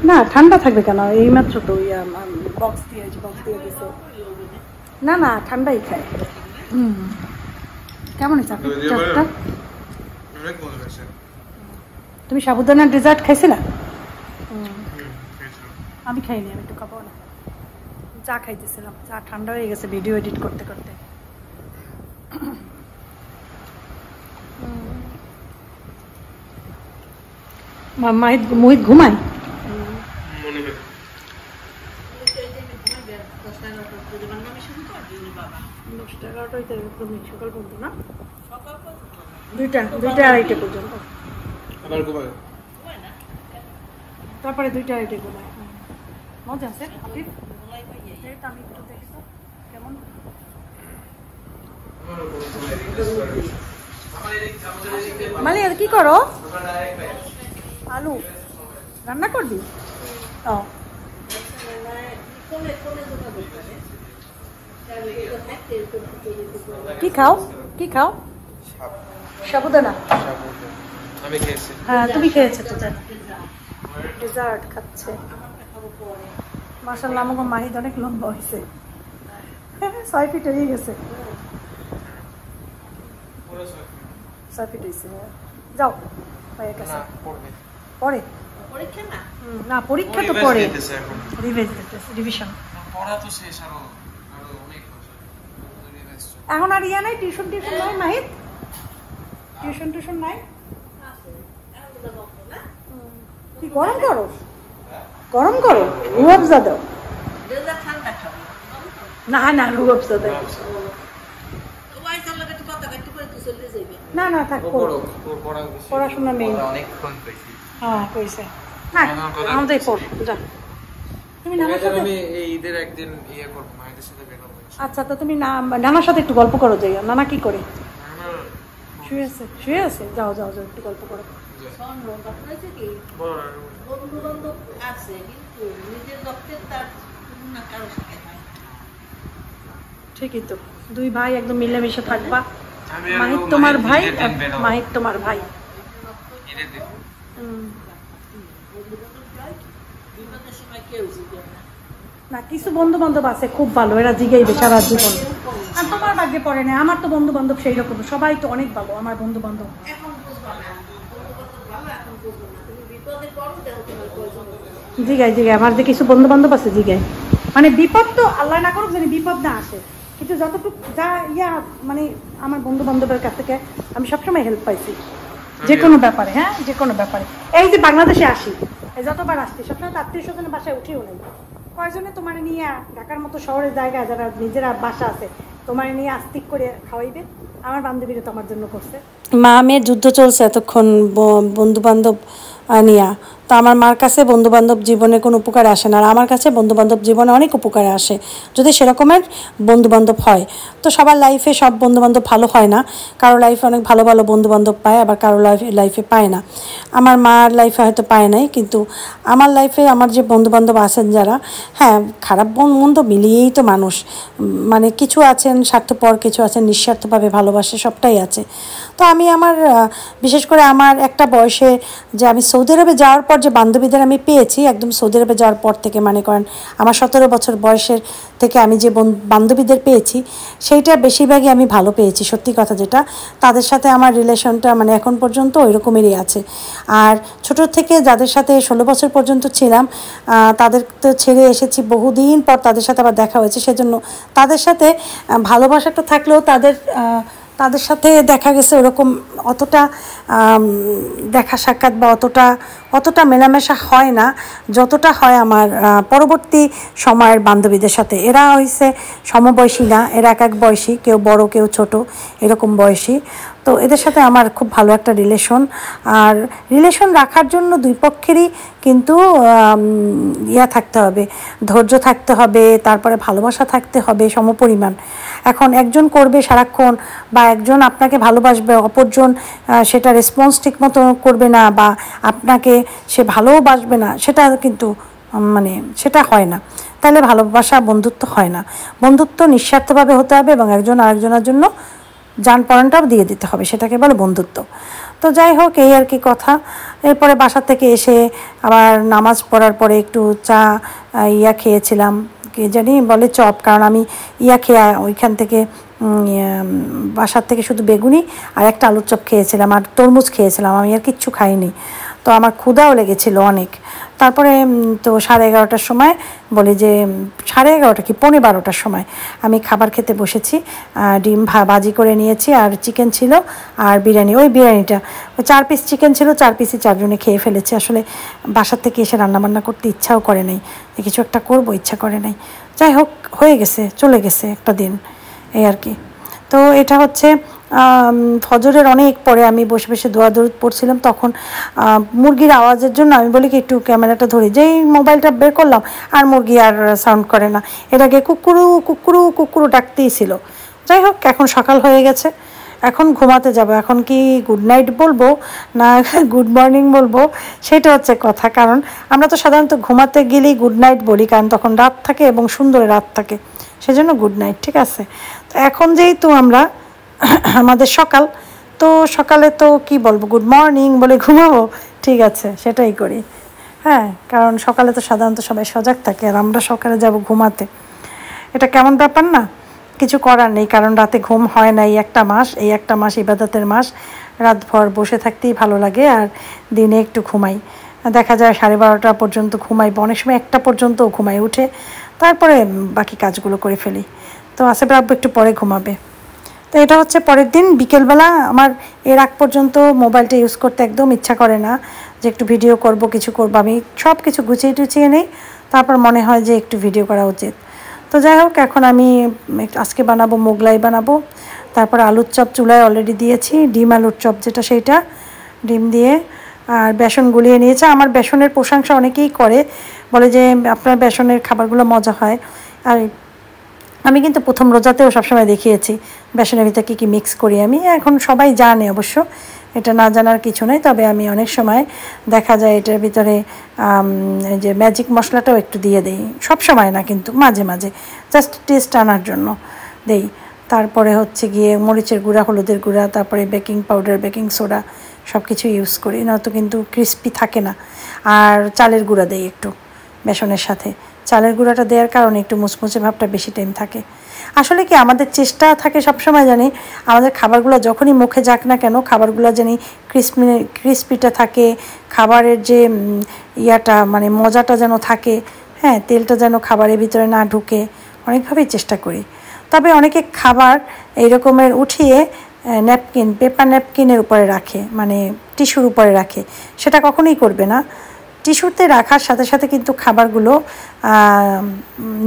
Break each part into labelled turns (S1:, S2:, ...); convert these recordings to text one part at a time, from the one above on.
S1: না ঠান্ডা থাকবে কেন, এইমাত্র তো বক্স দিয়ে দিছে। না না ঠান্ডাই খায়। কেমন চাটা? তুমি সাবুদানার ডেজার্ট খাইছিলা? আমি খাইনি, আমি একটু খাবো না। চা খাইতেছিলাম, চা ঠান্ডা হয়ে গেছে ভিডিও এডিট করতে করতে। মোহিত ঘুমায়? সকাল পর্যন্ত না, 2টা 2:30 পর্যন্ত, তারপরে 2টা 2:30 ঘুমায়। মজা আছে হাফিজ, আমি একটু দেখি তো কেমন। মানে আর কি করো? আলু রান্না করবি? ও কি খাও? কি খাও? সাবুদানা।
S2: আমি খেয়েছি।
S1: হ্যাঁ তুমি খেয়েছো তো। ডেজার্ট খাচ্ছে মাশাআল্লাহ। আমাকে মাহিদ অনেক লম্বা হয়েছে, 6 ফিট হয়ে গেছে। 6 ফিট হয়েছে। যাও ভাইয়ের কাছে। পরে না, পরীক্ষা তো পরে, রিভিশন
S2: পড়া তো শেষ।
S1: এখন আর ইয়া নাই, টিউশন নাই মাহিদ? টিউশন নাই? কি গরম করো? গরম করো, রুয়াবজা দাও। না না রুয়াবজা দাও। না না থাক, পড়াশোনা নেই। হ্যাঁ কইছে। না আমাদের পড় যা। তুমি নানার সাথে
S2: ঈদের একদিন ইয়ে করব, মায়ের সাথে বের হব।
S1: আচ্ছা তো তুমি নানার সাথে একটু গল্প করো। যাই নানা কি করে? শুয়ে আছে। যাও যাও যাও একটু গল্প করো। ঠিকই তো, 2 ভাই একদম মিলেমিশে থাকবা। মাহিদ তোমার ভাই, মাহিদ তোমার ভাই। না কিছু বন্ধু বান্ধব আছে খুব ভালো, এরা জিগাইবে সারা জীবন। আর তোমার ভাগ্যে পড়ে না, আমার তো বন্ধু বান্ধব সেই রকম, সবাই তো অনেক ভালো আমার বন্ধু বান্ধব। জিগাই আমার যে কিছু বন্ধু বান্ধব আছে জিগাই, মানে বিপদ তো আল্লাহ না করুক জানি বিপদ না আসে, কিন্তু যতটুকু যা মানে আমার বন্ধু বান্ধবের কাছ থেকে আমি সবসময় হেল্প পাইছি যে কোনো ব্যাপারে। হ্যাঁ যে কোনো ব্যাপারে। এই যে বাংলাদেশে আসি, যতবার আসছি সবসময় আত্মীয় স্বজনের বাসায় উঠেও নেই। কয়জনে তোমার নিয়ে ঢাকার মতো শহরের জায়গায় যারা নিজেরা বাসা আছে তোমার নিয়ে আস্তিক করে খাওয়াইবে? আমার বান্ধবীরা তো আমার জন্য করছে। মা মেয়ের যুদ্ধ চলছে এতক্ষণ বন্ধু বান্ধব নিয়া। তো আমার মার কাছে বন্ধু বান্ধব জীবনে কোনো উপকারে আসে না, আর আমার কাছে বন্ধু বান্ধব জীবনে অনেক উপকারে আসে যদি সেরকমের বন্ধু বান্ধব হয়। তো সবার লাইফে সব বন্ধু বান্ধব ভালো হয় না, কারো লাইফে অনেক ভালো ভালো বন্ধু বান্ধব পায়, আবার কারো লাইফে পায় না। আমার মার লাইফে হয়তো পায় নাই, কিন্তু আমার লাইফে আমার যে বন্ধু বান্ধব আছেন যারা, হ্যাঁ খারাপ মন্দ মিলিয়েই তো মানুষ, মানে কিছু আছেন স্বার্থপর, কিছু আছেন নিঃস্বার্থভাবে ভালোবাসে, সবটাই আছে। তো আমি আমার বিশেষ করে আমার একটা বয়সে যে আমি সৌদি আরবে যাওয়ার পর যে বান্ধবীদের আমি পেয়েছি, একদম সৌদি আরবে যাওয়ার পর থেকে মনে করেন আমার 17 বছর বয়সের থেকে আমি যে বান্ধবীদের পেয়েছি সেইটা বেশিরভাগই আমি ভালো পেয়েছি। সত্যি কথা যেটা, তাদের সাথে আমার রিলেশনটা মানে এখন পর্যন্ত ওই রকমেরই আছে। আর ছোট থেকে যাদের সাথে 16 বছর পর্যন্ত ছিলাম, তাদের তো ছেড়ে এসেছি বহুদিন পর, তাদের সাথে আবার দেখা হয়েছে, সেজন্য তাদের সাথে ভালোবাসাটা থাকলেও তাদের সাথে দেখা গেছে ওরকম অতটা দেখা সাক্ষাৎ বা অতটা মেলামেশা হয় না যতটা হয় আমার পরবর্তী সময়ের বান্ধবীদের সাথে। এরা হইছে সমবয়সী না, এরা এক বয়সী, কেউ বড় কেউ ছোট এরকম বয়সী। তো এদের সাথে আমার খুব ভালো একটা রিলেশন। আর রিলেশন রাখার জন্য দুই পক্ষেরই কিন্তু থাকতে হবে, ধৈর্য থাকতে হবে, তারপরে ভালোবাসা থাকতে হবে সমপরিমাণ। এখন একজন করবে সারাক্ষণ, বা একজন আপনাকে ভালোবাসবে, অপরজন সেটা রেসপন্স ঠিক মতো করবে না, বা আপনাকে সে ভালোবাসবে না, সেটা কিন্তু মানে সেটা হয় না। তাহলে ভালোবাসা বন্ধুত্ব হয় না। বন্ধুত্ব নিঃস্বার্থভাবে হতে হবে এবং একজন আরেকজনের জন্য যান পরাণটাও দিয়ে দিতে হবে, সেটাকে বলে বন্ধুত্ব। তো যাই হোক এই আর কি কথা। এরপরে বাসা থেকে এসে আবার নামাজ পড়ার পরে একটু চা খেয়েছিলাম, কি জানি বলে চপ, কারণ আমি খেয়ে ওইখান থেকে বাসার থেকে শুধু বেগুনি আর একটা আলুর চপ খেয়েছিলাম আর তরমুজ খেয়েছিলাম, আমি আর কিচ্ছু খাইনি। তো আমার ক্ষুধাও লেগেছিল অনেক। তারপরে তো 11:30টার সময় বলি যে 11:30 কি 11:45টার সময় আমি খাবার খেতে বসেছি। ডিম ভাজি করে নিয়েছি আর চিকেন ছিল আর বিরিয়ানি, ওই বিরিয়ানিটা 4 পিস চিকেন ছিল, 4 পিসই 4 জনে খেয়ে ফেলেছি। আসলে বাসার থেকে এসে রান্নাবান্না করতে ইচ্ছাও করে নাই, কিছু একটা করবো ইচ্ছা করে নাই। যাই হোক হয়ে গেছে, চলে গেছে একটা দিন এই আর কি। তো এটা হচ্ছে ফজরের অনেক পরে আমি বসে বসে দোয়া দরুদ পড়ছিলাম, তখন মুরগির আওয়াজের জন্য আমি বলি কি একটু ক্যামেরাটা ধরি, যেই মোবাইলটা বের করলাম আর মুরগি আর সাউন্ড করে না, এটাকে কুকুরু কুকুরু কুকুরু ডাকতেই ছিল। যাই হোক এখন সকাল হয়ে গেছে, এখন ঘুমাতে যাব। এখন কি গুড নাইট বলবো না গুড মর্নিং বলবো সেটা হচ্ছে কথা, কারণ আমরা তো সাধারণত ঘুমাতে গেলেই গুড নাইট বলি, কারণ তখন রাত থাকে এবং সুন্দর রাত থাকে, সেজন্য গুড নাইট, ঠিক আছে। তো এখন যেহেতু আমরা আমাদের সকাল, তো সকালে তো কি বলবো গুড মর্নিং বলে ঘুমাবো, ঠিক আছে সেটাই করি। হ্যাঁ, কারণ সকালে তো সাধারণত সবাই সজাগ থাকে আর আমরা সকালে যাব ঘুমাতে, এটা কেমন ব্যাপার না? কিছু করার নেই, কারণ রাতে ঘুম হয় না এই একটা মাস ইবাদতের মাস, রাতভর বসে থাকতেই ভালো লাগে আর দিনে একটু ঘুমাই, দেখা যায় 12:30 পর্যন্ত ঘুমাই, অনেক সময় 1টা পর্যন্তও ঘুমাই, উঠে তারপরে বাকি কাজগুলো করে ফেলি। তো আসিফ আব্বু একটু পরে ঘুমাবে। তো এটা হচ্ছে পরের দিন বিকেলবেলা। আমার এর আগ পর্যন্ত মোবাইলটা ইউজ করতে একদম ইচ্ছা করে না, যে একটু ভিডিও করব কিছু করব, আমি সব কিছু গুছিয়ে টুছিয়ে নেই, তারপর মনে হয় যে একটু ভিডিও করা উচিত। তো যাই হোক এখন আমি আজকে বানাবো মোগলাই বানাবো, তারপর আলুর চপ চুলায় অলরেডি দিয়েছি, ডিম আলুর চপ যেটা সেইটা ডিম দিয়ে, আর বেসন গুলিয়ে নিয়েছে। আমার বেসনের প্রশংসা অনেকেই করে, বলে যে আপনার বেসনের খাবারগুলো মজা হয়। আর আমি কিন্তু প্রথম রোজাতেও সবসময় দেখিয়েছি বেসনের ভিতরে কী কী মিক্স করি আমি, এখন সবাই জানে অবশ্য, এটা না জানার কিছু নেই। তবে আমি অনেক সময় দেখা যায় এটার ভিতরে যে ম্যাজিক মশলাটাও একটু দিয়ে দেই, সব সময় না কিন্তু মাঝে মাঝে, জাস্ট টেস্ট আনার জন্য দেই। তারপরে হচ্ছে গিয়ে মরিচের গুঁড়া, হলুদের গুঁড়া, তারপরে বেকিং পাউডার, বেকিং সোডা সব কিছু ইউজ করি, নয়তো কিন্তু ক্রিস্পি থাকে না। আর চালের গুঁড়া দেই একটু বেসনের সাথে, চালের গুঁড়াটা দেওয়ার কারণে একটু মুচমুচে ভাবটা বেশি টাইম থাকে। আসলে কি আমাদের চেষ্টা থাকে সবসময় জানি আমাদের খাবারগুলো যখনই মুখে যাক না কেন, খাবারগুলো জানি ক্রিস্পিটা থাকে, খাবারের যে ইয়াটা মানে মজাটা যেন থাকে, হ্যাঁ, তেলটা যেন খাবারের ভিতরে না ঢুকে, অনেকভাবেই চেষ্টা করি। তবে অনেকে খাবার এই রকমের উঠিয়ে ন্যাপকিন, পেপার ন্যাপকিনের উপরে রাখে, মানে টিস্যুর উপরে রাখে, সেটা কখনোই করবে না। টিস্যুতে রাখার সাথে সাথে কিন্তু খাবারগুলো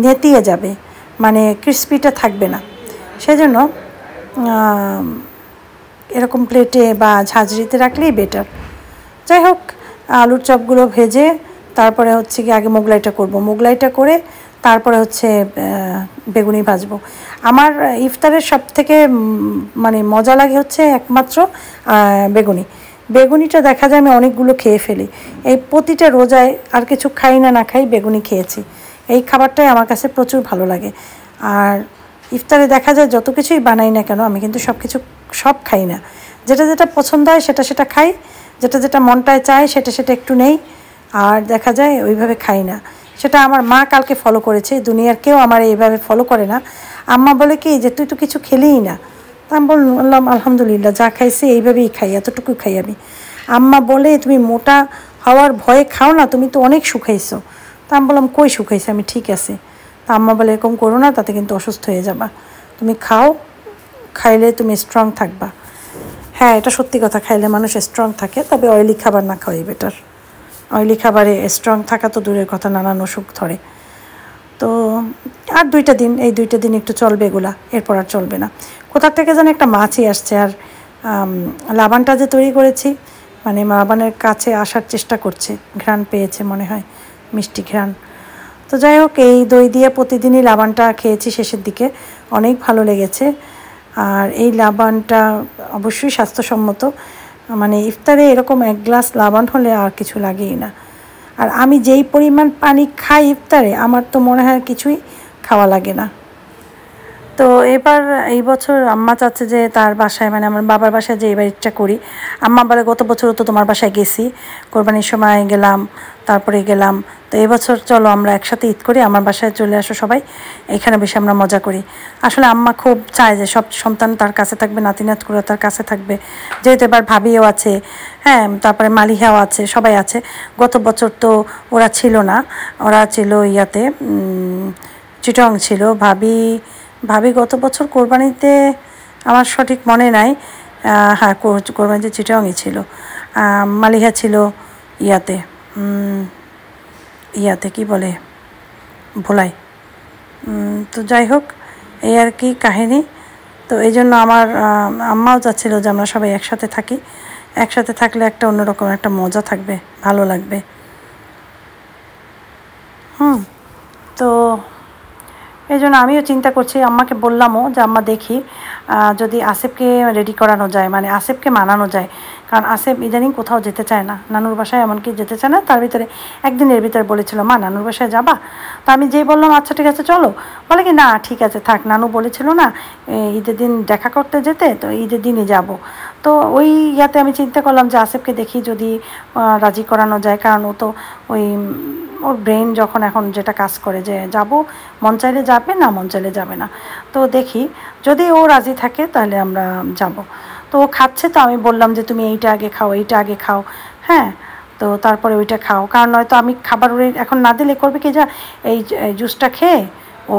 S1: নেতিয়ে যাবে, মানে ক্রিস্পিটা থাকবে না, সেজন্য এরকম প্লেটে বা ঝাঁঝরিতে রাখলেই বেটার। যাই হোক আলুর চপগুলো ভেজে তারপরে হচ্ছে কি আগে মোগলাইটা করব, মোগলাইটা করে তারপরে হচ্ছে বেগুনি ভাজবো। আমার ইফতারের সব থেকে মানে মজা লাগে হচ্ছে একমাত্র বেগুনিটা দেখা যায় আমি অনেকগুলো খেয়ে ফেলি, এই প্রতিটা রোজায় আর কিছু খাই না না খাই বেগুনি খেয়েছি, এই খাবারটাই আমার কাছে প্রচুর ভালো লাগে। আর ইফতারে দেখা যায় যত কিছুই বানাই না কেন আমি কিন্তু সব খাই না, যেটা যেটা পছন্দ হয় সেটা খাই, যেটা মনটায় চায় সেটা একটু নেই, আর দেখা যায় ওইভাবে খাই না। সেটা আমার মা কালকে ফলো করেছে, দুনিয়ার কেউ আমার এইভাবে ফলো করে না। আম্মা বলে কি যে তুই তো কিছু খেলেই না, তা আমি বললাম আলহামদুলিল্লাহ, যা খাইছি এইভাবেই খাই, এতটুকু খাই আমি। আম্মা বলে তুমি মোটা হওয়ার ভয়ে খাও না, তুমি তো অনেক শুকাইছো। তা আমি বললাম কই শুকাইছে, আমি ঠিক আছে। তা আম্মা বলে এরকম করো না, তাতে কিন্তু অসুস্থ হয়ে যাবা, তুমি খাও, খাইলে তুমি স্ট্রং থাকবা। হ্যাঁ, এটা সত্যি কথা, খাইলে মানুষ স্ট্রং থাকে, তবে অয়েলি খাবার না খাওয়াই বেটার। অয়েলি খাবারে স্ট্রং থাকা তো দূরের কথা, নানান অসুখ ধরে। তো আর 2টা দিন, এই 2টা দিন একটু চলবে এগুলা, এরপর আর চলবে না। কোথা থেকে যেন একটা মাছই আসছে, আর লাবানটা যে তৈরি করেছি মানে লাবানের কাছে আসার চেষ্টা করছে, ঘ্রাণ পেয়েছে মনে হয়, মিষ্টি ঘ্রাণ। তো যাই হোক এই দই দিয়ে প্রতিদিনই লাবানটা খেয়েছি শেষের দিকে, অনেক ভালো লেগেছে। আর এই লাবানটা অবশ্যই স্বাস্থ্যসম্মত, মানে ইফতারে এরকম 1 গ্লাস লাবান হলে আর কিছু লাগেই না। আর আমি যেই পরিমাণ পানি খাই ইফতারে, আমার তো মনে হয় কিছুই খাওয়া লাগে না। তো তো এবার এই বছর আম্মা চাচ্ছে যে তার বাসায় মানে আমার বাবার বাসায় যে এবার ইচ্ছা করি। আম্মা বলে গত বছরও তো তোমার বাসায় গেছি, কোরবানির সময় গেলাম, তারপরে গেলাম, তো এবছর চলো আমরা একসাথে ঈদ করি, আমার বাসায় চলে আসো সবাই, এখানে বেশি আমরা মজা করি। আসলে আম্মা খুব চায় যে সব সন্তান তার কাছে থাকবে, নাতি নাতকুরা তার কাছে থাকবে, যেহেতু এবার ভাবিও আছে, হ্যাঁ, তারপরে মালিহাও আছে, সবাই আছে। গত বছর তো ওরা ছিল না, ওরা ছিল ইয়াতে চিটং ছিল। ভাবি গত বছর কোরবানিতে আমার সঠিক মনে নাই, হ্যাঁ কোরবানিতে চিটংই ছিল, মালিহা ছিল ইয়াতে কি বলে ভোলাই। তো যাই হোক, এই আর কি কাহিনী। তো এই জন্য আমার আম্মাও চাচ্ছিল যে আমরা সবাই একসাথে থাকি, একসাথে থাকলে একটা অন্যরকম একটা মজা থাকবে, ভালো লাগবে। তো এই জন্য আমিও চিন্তা করছি, আম্মাকে বললামও যে আম্মা দেখি যদি আসিফকে রেডি করানো যায়, মানে আসিফকে মানানো যায়, কারণ আসিফ ইদানিং কোথাও যেতে চায় না, নানুর বাসায় এমনকি যেতে চায় না। তার ভিতরে একদিনের ভিতরে বলেছিল মা নানুর বাসায় যাবা, তো আমি যেই বললাম আচ্ছা ঠিক আছে চলো, বলে কি না ঠিক আছে থাক, নানু বলেছিল না ঈদের দিন দেখা করতে যেতে, তো ঈদের দিনই যাব। তো ওই ইয়াতে আমি চিন্তা করলাম যে আসিফকে দেখি যদি রাজি করানো যায়, কারণ ও তো ওই ওর ব্রেন যখন এখন যেটা কাজ করে যে যাব, মন চাইলে যাবে, না মন চাইলে যাবে না। তো দেখি যদি ও রাজি থাকে তাহলে আমরা যাব। তো ও খাচ্ছে, তো আমি বললাম যে তুমি এইটা আগে খাও, এইটা আগে খাও, হ্যাঁ, তো তারপরে ওইটা খাও, কারণ নয়তো আমি খাবার ওরে এখন না দিলে করবে কি যা এই জুসটা খেয়ে ও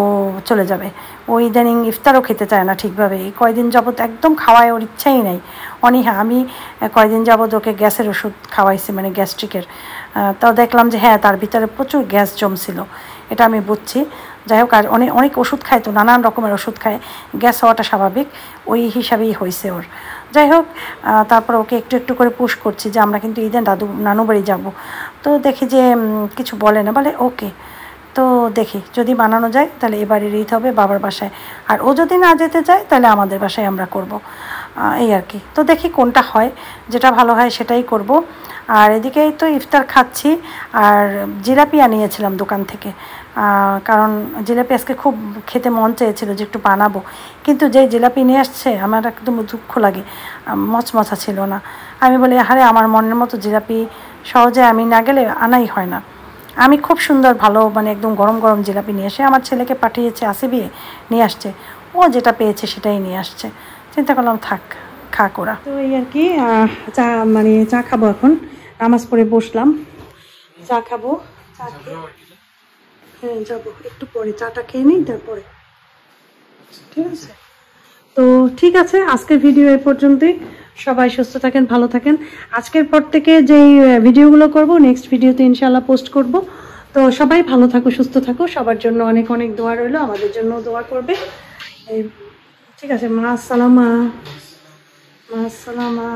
S1: চলে যাবে। ও ইদানিং ইফতারও খেতে চায় না ঠিকভাবে, এই কয়দিন যাবত একদম খাওয়ায় ওর ইচ্ছাই নেই, অনীহা। আমি কয়দিন যাবত ওকে গ্যাসের ওষুধ খাওয়াইছি, মানে গ্যাস্ট্রিকের। তাও দেখলাম যে হ্যাঁ তার ভিতরে প্রচুর গ্যাস জমছিল, এটা আমি বুঝছি। যাই হোক, আর অনেক ওষুধ খায়, তো নানান রকমের ওষুধ খায়, গ্যাস হওয়াটা স্বাভাবিক, ওই হিসাবেই হয়েছে ওর। যাই হোক, তারপর ওকে একটু একটু করে পুশ করছি যে আমরা কিন্তু ঈদে নানু বাড়ি যাবো। তো দেখি যে কিছু বলে না, বলে ওকে। তো দেখি যদি বানানো যায় তাহলে এবারের ঈদ হবে বাবার বাসায়, আর ও যদি না যেতে চায় তাহলে আমাদের বাসায় আমরা করব, এই আর কি। তো দেখি কোনটা হয়, যেটা ভালো হয় সেটাই করব। আর এদিকেই তো ইফতার খাচ্ছি, আর জিলাপি আনিয়েছিলাম দোকান থেকে, কারণ জিলাপি আজকে খুব খেতে মন চেয়েছিল যে একটু বানাবো, কিন্তু যে জিলাপি নিয়ে আসছে আমার একদম দুঃখ লাগে, মচমচা ছিল না। আমি বলি আরে আমার মনের মতো জিলাপি সহজে আমি না গেলে আনাই হয় না। আমি খুব সুন্দর ভালো মানে একদম গরম গরম জিলাপি নিয়ে এসে আমার ছেলেকে পাঠিয়েছে, আসিবিয়ে নিয়ে আসছে, ও যেটা পেয়েছে সেটাই নিয়ে আসছে। চিন্তা করলাম থাক, খাক ওরা। তো এই আর কি, চা মানে চা খাবো এখন, নামাজ পড়ে বসলাম, চা খাবো, চা খেয়ে হ্যাঁ যাবো একটু পরে, চাটা খেয়ে নিই তারপরে, ঠিক আছে? তো ঠিক আছে, আজকের ভিডিও এই পর্যন্তই। সবাই সুস্থ থাকেন, ভালো থাকেন। আজকের পর থেকে যেই ভিডিওগুলো করব নেক্সট ভিডিওতে ইনশাআল্লাহ পোস্ট করব। তো সবাই ভালো থাকো, সুস্থ থাকো, সবার জন্য অনেক অনেক দোয়া রইলো, আমাদের জন্য দোয়া করবে। ঠিক আছে, মা আসসালামা, মা আসসালামা।